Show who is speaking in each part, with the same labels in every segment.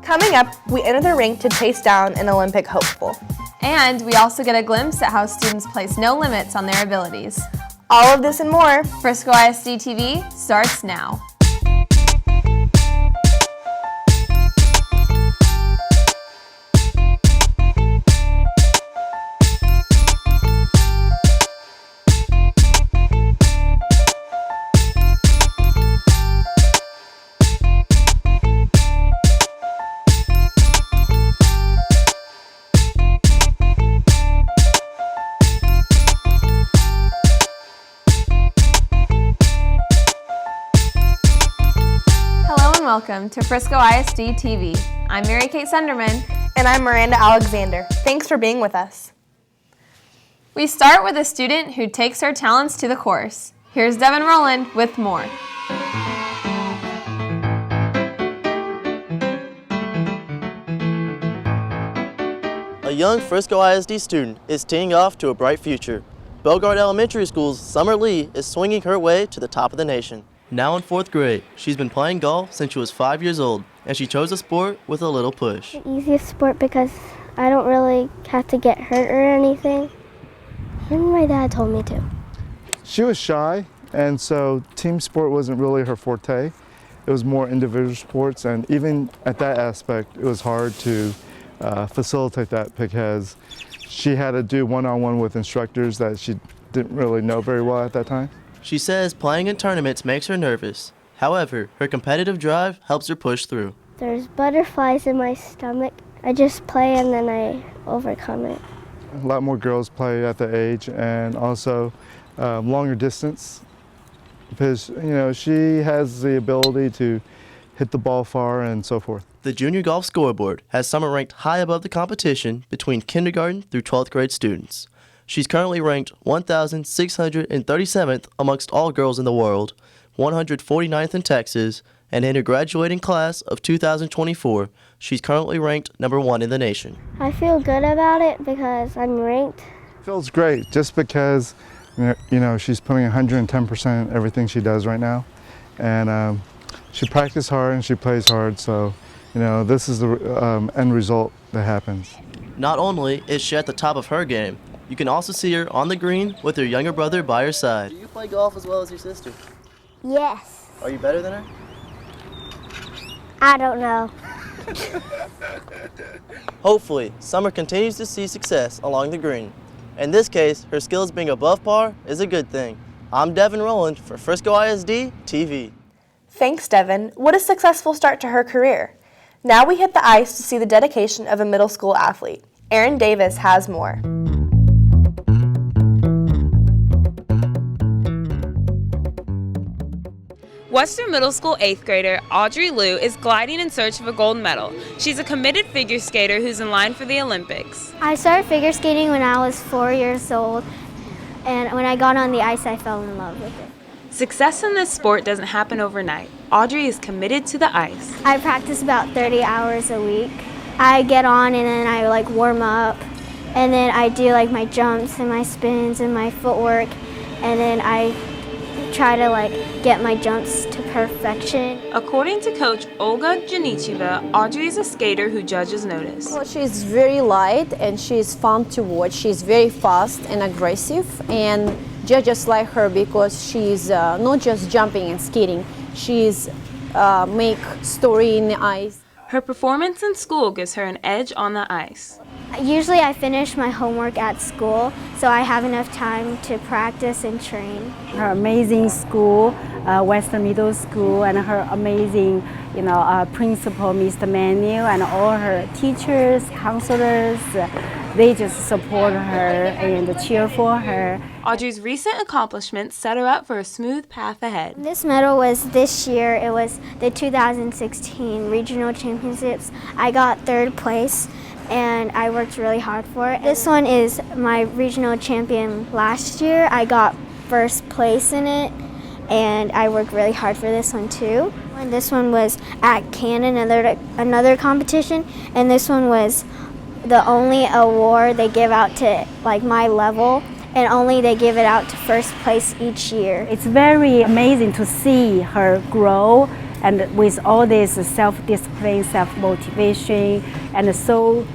Speaker 1: Coming up, we enter the rink to chase down an Olympic hopeful.
Speaker 2: And we also get a glimpse at how students place no limits on their abilities.
Speaker 1: All of this and more.
Speaker 2: Frisco ISD-TV starts now. Welcome to Frisco ISD-TV. I'm Mary Kate Sunderman.
Speaker 1: And I'm Miranda Alexander. Thanks for being with us.
Speaker 2: We start with a student who takes her talents to the course. Here's Devin Rowland with more.
Speaker 3: A young Frisco ISD student is teeing off to a bright future. Bellegarde Elementary School's Summer Lee is swinging her way to the top of the nation. Now in 4th grade, she's been playing golf since she was 5 years old, and she chose a sport with a little push.
Speaker 4: The easiest sport because I don't really have to get hurt or anything. And my dad told me to.
Speaker 5: She was shy, and so team sport wasn't really her forte. It was more individual sports, and even at that aspect, it was hard to facilitate that because she had to do one-on-one with instructors that she didn't really know very well at that time.
Speaker 3: She says playing in tournaments makes her nervous. However, her competitive drive helps her push through.
Speaker 4: There's butterflies in my stomach. I just play and then I overcome it.
Speaker 5: A lot more girls play at that age, and also longer distance because she has the ability to hit the ball far and so forth.
Speaker 3: The junior golf scoreboard has Summer ranked high above the competition between kindergarten through 12th grade students. She's currently ranked 1,637th amongst all girls in the world, 149th in Texas, and in her graduating class of 2024, she's currently ranked number 1 in the nation.
Speaker 4: I feel good about it because I'm ranked.
Speaker 5: It feels great just because she's putting 110% in everything she does right now, and she practices hard and she plays hard, so this is the end result that happens.
Speaker 3: Not only is she at the top of her game, you can also see her on the green with her younger brother by her side. Do you play golf as well as your sister?
Speaker 4: Yes.
Speaker 3: Are you better than her?
Speaker 4: I don't know.
Speaker 3: Hopefully, Summer continues to see success along the green. In this case, her skills being above par is a good thing. I'm Devin Rowland for Frisco ISD-TV.
Speaker 1: Thanks, Devin. What a successful start to her career. Now we hit the ice to see the dedication of a middle school athlete. Aaron Davis has more.
Speaker 6: Western Middle School 8th grader Audrey is gliding in search of a gold medal. She's a committed figure skater who's in line for the Olympics.
Speaker 4: I started figure skating when I was 4 years old, and when I got on the ice, I fell in love with it.
Speaker 6: Success in this sport doesn't happen overnight. Audrey is committed to the ice.
Speaker 4: I practice about 30 hours a week. I get on and then I warm up, and then I do my jumps and my spins and my footwork, and then I try to get my jumps to perfection.
Speaker 6: According to coach Olga Janicheva, Audrey is a skater who judges notice.
Speaker 7: Well, she's very light and she's fun to watch. She's very fast and aggressive, and judges like her because she's not just jumping and skating. She's make story in the ice.
Speaker 6: Her performance in school gives her an edge on the ice.
Speaker 4: Usually I finish my homework at school, so I have enough time to practice and train.
Speaker 8: Her amazing school, Western Middle School, and her amazing, principal, Mr. Manuel, and all her teachers, counselors, they just support her and cheer for her.
Speaker 6: Audrey's recent accomplishments set her up for a smooth path ahead.
Speaker 4: This medal was this year. It was the 2016 Regional Championships. I got 3rd place, and I worked really hard for it. This one is my regional champion last year. I got 1st place in it, and I worked really hard for this one too. And this one was at Cannon, another competition, and this one was the only award they give out to my level, and only they give it out to 1st place each year.
Speaker 8: It's very amazing to see her grow And with all this self-discipline, self-motivation, and so,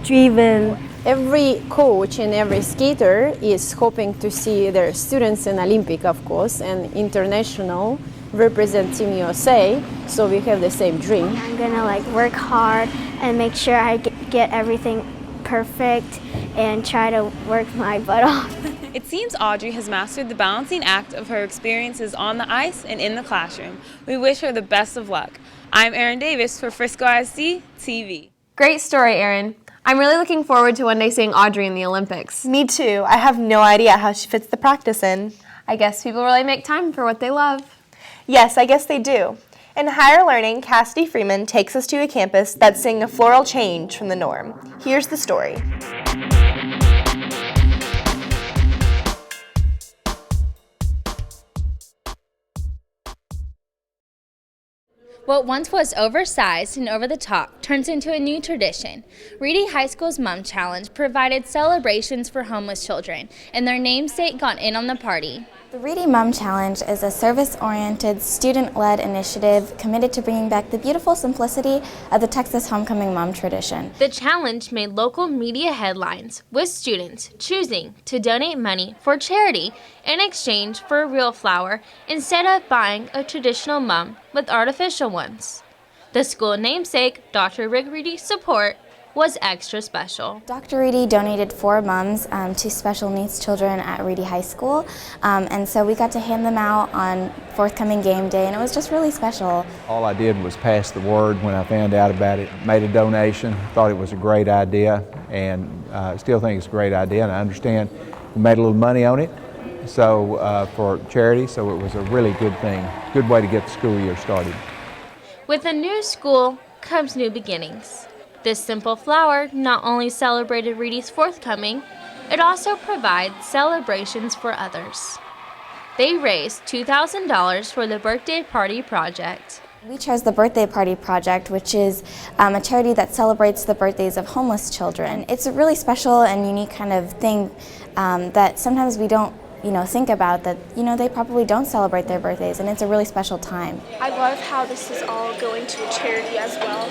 Speaker 8: driven.
Speaker 7: Every coach and every skater is hoping to see their students in Olympic, of course, and international, represent Team USA, so we have the same dream.
Speaker 4: I'm gonna work hard and make sure I get everything perfect and try to work my butt off.
Speaker 6: It seems Audrey has mastered the balancing act of her experiences on the ice and in the classroom. We wish her the best of luck. I'm Erin Davis for Frisco ISD-TV.
Speaker 2: Great story, Erin. I'm really looking forward to one day seeing Audrey in the Olympics.
Speaker 1: Me too. I have no idea how she fits the practice in.
Speaker 2: I guess people really make time for what they love.
Speaker 1: Yes, I guess they do. In higher learning, Cassidy Freeman takes us to a campus that's seeing a floral change from the norm. Here's the story.
Speaker 9: What once was oversized and over the top turns into a new tradition. Reedy High School's Mom Challenge provided celebrations for homeless children, and their namesake got in on the party.
Speaker 10: The Reedy Mom Challenge is a service-oriented, student-led initiative committed to bringing back the beautiful simplicity of the Texas homecoming mom tradition.
Speaker 9: The challenge made local media headlines, with students choosing to donate money for charity in exchange for a real flower instead of buying a traditional mum with artificial ones. The school namesake, Dr. Rick Reedy's support, was extra special.
Speaker 10: Dr. Reedy donated 4 mums to special needs children at Reedy High School, and so we got to hand them out on forthcoming game day, and it was just really special.
Speaker 11: All I did was pass the word when I found out about it, made a donation, thought it was a great idea, and still think it's a great idea, and I understand we made a little money on it so for charity, so it was a really good thing, good way to get the school year started.
Speaker 9: With a new school comes new beginnings. This simple flower not only celebrated Reedy's forthcoming, it also provides celebrations for others. They raised $2,000 for the Birthday Party Project.
Speaker 10: We chose the Birthday Party Project, which is a charity that celebrates the birthdays of homeless children. It's a really special and unique kind of thing that sometimes we don't think about, that they probably don't celebrate their birthdays, and it's a really special time.
Speaker 12: I love how this is all going to a charity as well.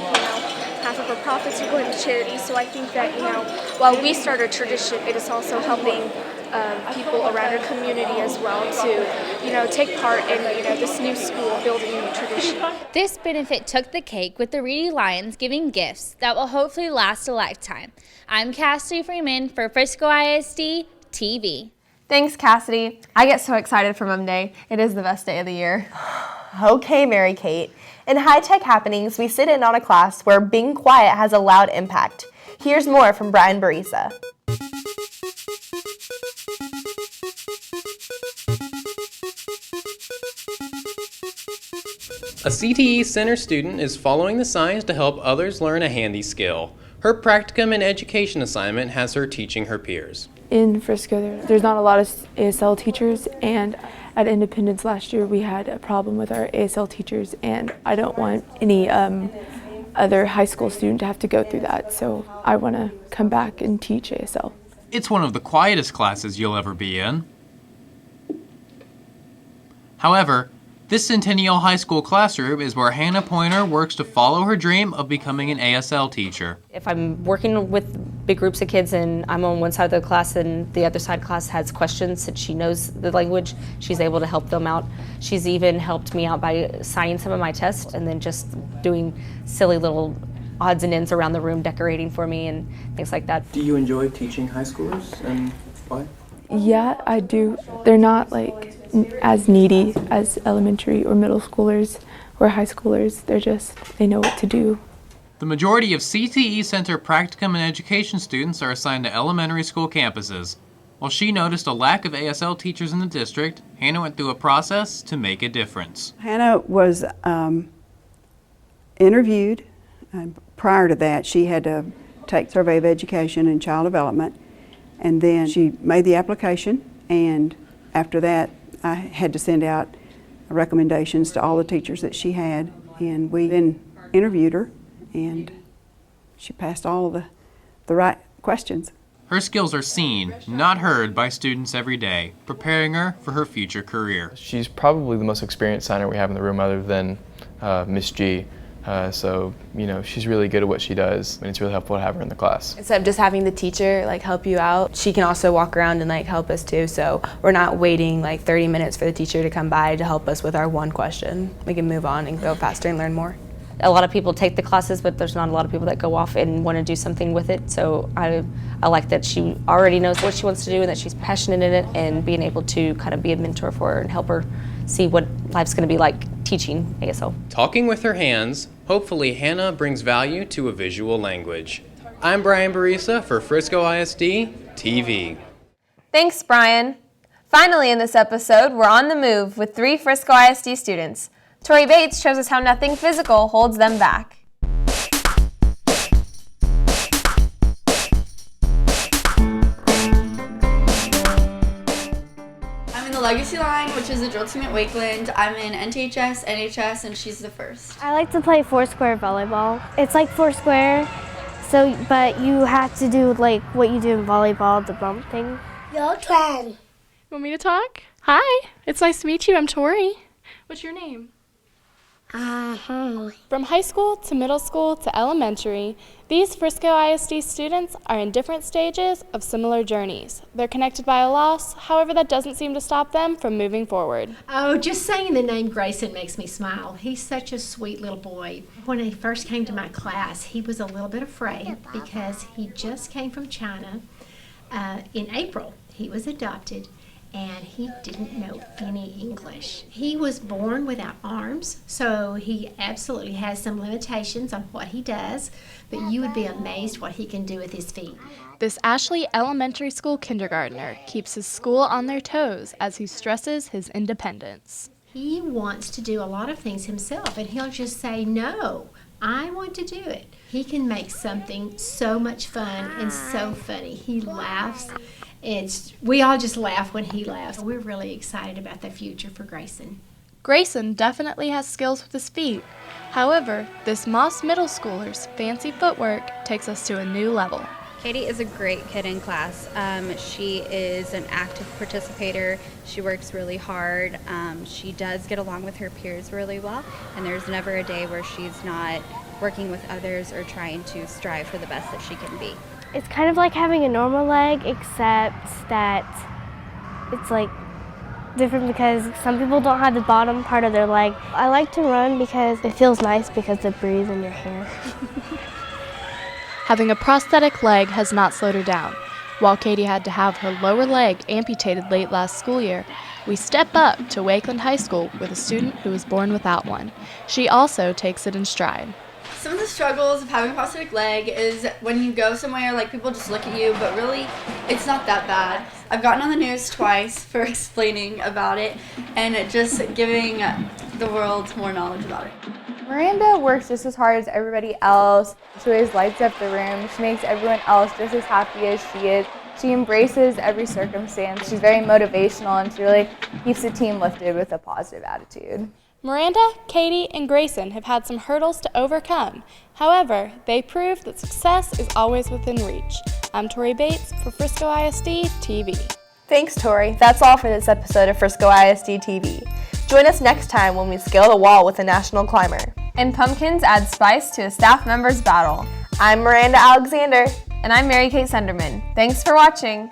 Speaker 12: Half of our profits are going to charity, so I think that while we start a tradition, it is also helping people around our community as well to take part in this new school building a new tradition.
Speaker 9: This benefit took the cake, with the Reedy Lions giving gifts that will hopefully last a lifetime. I'm Cassidy Freeman for Frisco ISD-TV.
Speaker 2: Thanks, Cassidy. I get so excited for Mom Day. It is the best day of the year.
Speaker 1: Okay, Mary Kate. In high-tech happenings, we sit in on a class where being quiet has a loud impact. Here's more from Brian Barisa.
Speaker 13: A CTE Center student is following the signs to help others learn a handy skill. Her practicum and education assignment has her teaching her peers.
Speaker 14: In Frisco, there's not a lot of ASL teachers, and at Independence last year we had a problem with our ASL teachers, and I don't want any other high school student to have to go through that, so I want to come back and teach ASL.
Speaker 13: It's one of the quietest classes you'll ever be in. However, this Centennial High School classroom is where Hannah Pointer works to follow her dream of becoming an ASL teacher.
Speaker 15: If I'm working with big groups of kids and I'm on one side of the class and the other side of the class has questions and she knows the language, she's able to help them out. She's even helped me out by signing some of my tests and then just doing silly little odds and ends around the room, decorating for me and things like that.
Speaker 13: Do you enjoy teaching high schoolers, and why?
Speaker 14: Yeah, I do. They're not as needy as elementary or middle schoolers or high schoolers. They know what to do.
Speaker 13: The majority of CTE Center practicum and education students are assigned to elementary school campuses. While she noticed a lack of ASL teachers in the district, Hannah went through a process to make a difference.
Speaker 16: Hannah was interviewed. Prior to that, she had to take survey of education and child development, and then she made the application, and after that I had to send out recommendations to all the teachers that she had, and we then interviewed her, and she passed all of the right questions.
Speaker 13: Her skills are seen, not heard by students every day, preparing her for her future career.
Speaker 17: She's probably the most experienced signer we have in the room other than Miss G. So, she's really good at what she does, and it's really helpful to have her in the class.
Speaker 18: Instead of just having the teacher help you out, she can also walk around and help us too, so we're not waiting 30 minutes for the teacher to come by to help us with our one question. We can move on and go faster and learn more.
Speaker 15: A lot of people take the classes, but there's not a lot of people that go off and want to do something with it, so I like that she already knows what she wants to do and that she's passionate in it, and being able to kind of be a mentor for her and help her see what life's going to be like teaching ASL.
Speaker 13: Talking with her hands, hopefully Hannah brings value to a visual language. I'm Brian Barisa for Frisco ISD-TV.
Speaker 2: Thanks, Brian. Finally in this episode, we're on the move with 3 Frisco ISD students. Tori Bates shows us how nothing physical holds them back.
Speaker 19: I'm in the Legacy line, which is the drill team at Wakeland. I'm in NTHS, NHS, and she's the first.
Speaker 4: I like to play foursquare volleyball. It's like foursquare, but you have to do what you do in volleyball, the bump thing.
Speaker 20: Your turn.
Speaker 12: Want me to talk? Hi, it's nice to meet you. I'm Tori. What's your name? From high school to middle school to elementary, these Frisco ISD students are in different stages of similar journeys. They're connected by a loss, however, that doesn't seem to stop them from moving forward.
Speaker 21: Oh, just saying the name Grayson makes me smile. He's such a sweet little boy. When he first came to my class, he was a little bit afraid because he just came from China in April. He was adopted, and he didn't know any English. He was born without arms, so he absolutely has some limitations on what he does, but you would be amazed what he can do with his feet.
Speaker 12: This Ashley Elementary School kindergartner keeps his school on their toes as he stresses his independence.
Speaker 21: He wants to do a lot of things himself, and he'll just say, no, I want to do it. He can make something so much fun and so funny. He laughs. We all just laugh when he laughs. We're really excited about the future for Grayson.
Speaker 12: Grayson definitely has skills with his feet. However, this Moss Middle Schooler's fancy footwork takes us to a new level.
Speaker 22: Katie is a great kid in class. She is an active participator. She works really hard. She does get along with her peers really well, and there's never a day where she's not working with others or trying to strive for the best that she can be.
Speaker 4: It's kind of like having a normal leg, except that it's different because some people don't have the bottom part of their leg. I like to run because it feels nice because it breathes in your hair.
Speaker 12: Having a prosthetic leg has not slowed her down. While Katie had to have her lower leg amputated late last school year, we step up to Wakeland High School with a student who was born without one. She also takes it in stride.
Speaker 19: Some of the struggles of having a prosthetic leg is when you go somewhere, people just look at you, but really, it's not that bad. I've gotten on the news twice for explaining about it and just giving the world more knowledge about it.
Speaker 23: Miranda works just as hard as everybody else. She always lights up the room. She makes everyone else just as happy as she is. She embraces every circumstance. She's very motivational, and she really keeps the team lifted with a positive attitude.
Speaker 12: Miranda, Katie, and Grayson have had some hurdles to overcome. However, they prove that success is always within reach. I'm Tori Bates for Frisco ISD-TV.
Speaker 1: Thanks, Tori. That's all for this episode of Frisco ISD-TV. Join us next time when we scale the wall with a national climber.
Speaker 2: And pumpkins add spice to a staff member's battle.
Speaker 1: I'm Miranda Alexander.
Speaker 2: And I'm Mary Kate Sunderman. Thanks for watching.